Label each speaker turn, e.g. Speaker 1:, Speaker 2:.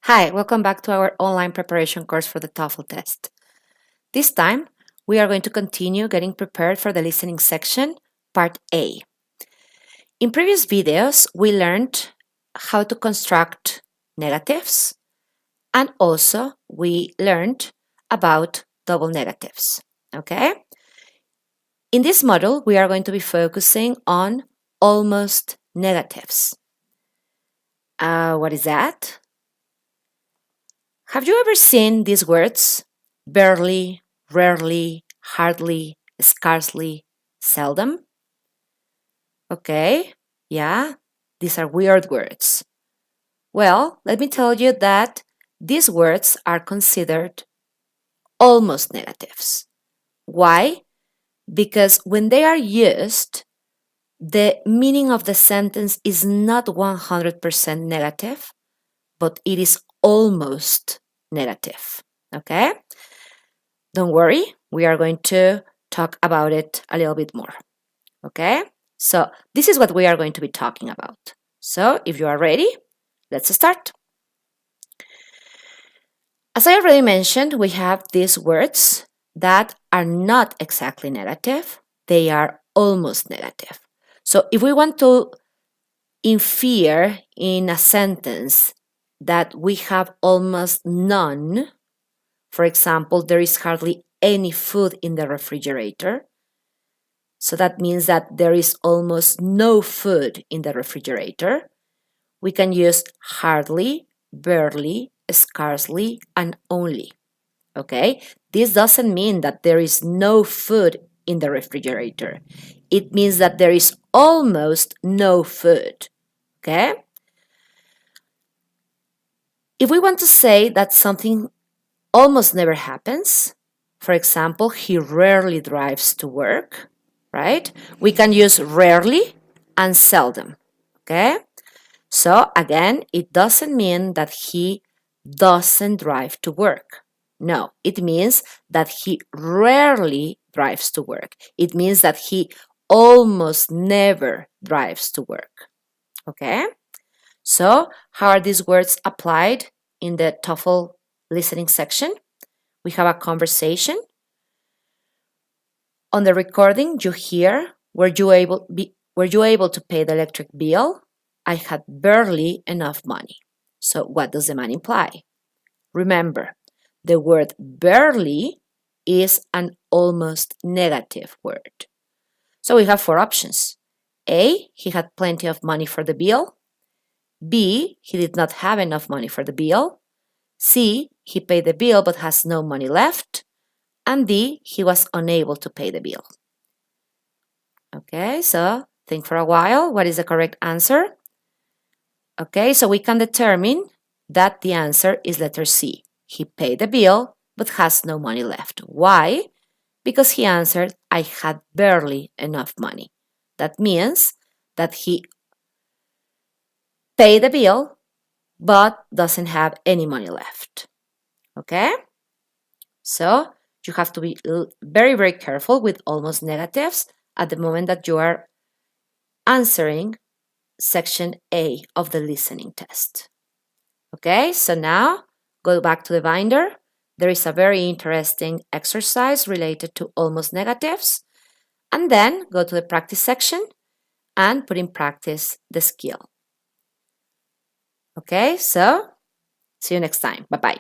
Speaker 1: Hi, welcome back to our online preparation course for the TOEFL test. This time, we are going to continue getting prepared for the listening section, part A. In previous videos, we learned how to construct negatives, and also we learned about double negatives, okay? In this model, we are going to be focusing on almost negatives. What is that? Have you ever seen these words? Barely, rarely, hardly, scarcely, seldom? Okay, yeah, these are weird words. Well, let me tell you that these words are considered almost negatives. Why? Because when they are used, the meaning of the sentence is not 100% negative, but it is almost negative. Okay? Don't worry, we are going to talk about it a little bit more. Okay? So, this is what we are going to be talking about. So, if you are ready, let's start. As I already mentioned, we have these words that are not exactly negative, they are almost negative. So, if we want to infer in a sentence that we have almost none, for example, there is hardly any food in the refrigerator. So that means that there is almost no food in the refrigerator. We can use hardly, barely, scarcely, and only. Okay? This doesn't mean that there is no food in the refrigerator. It means that there is almost no food. Okay? If we want to say that something almost never happens, for example, he rarely drives to work, right? We can use rarely and seldom, okay? So again, it doesn't mean that he doesn't drive to work. No, it means that he rarely drives to work. It means that he almost never drives to work, okay? So how are these words applied in the TOEFL listening section? We have a conversation. On the recording, you hear, were you able to pay the electric bill? I had barely enough money. So what does the man imply? Remember, the word barely is an almost negative word. So we have four options. A, he had plenty of money for the bill. B, he did not have enough money for the bill. C, he paid the bill but has no money left. And D, he was unable to pay the bill. Okay, so think for a while. What is the correct answer? Okay, so we can determine that the answer is letter C. He paid the bill but has no money left. Why? Because he answered, I had barely enough money. That means that he paid the bill but doesn't have any money left. Okay? So you have to be very, very careful with almost negatives at the moment that you are answering section A of the listening test. Okay, so now go back to the binder. There is a very interesting exercise related to almost negatives. And then go to the practice section and put in practice the skill. Okay, so see you next time. Bye-bye.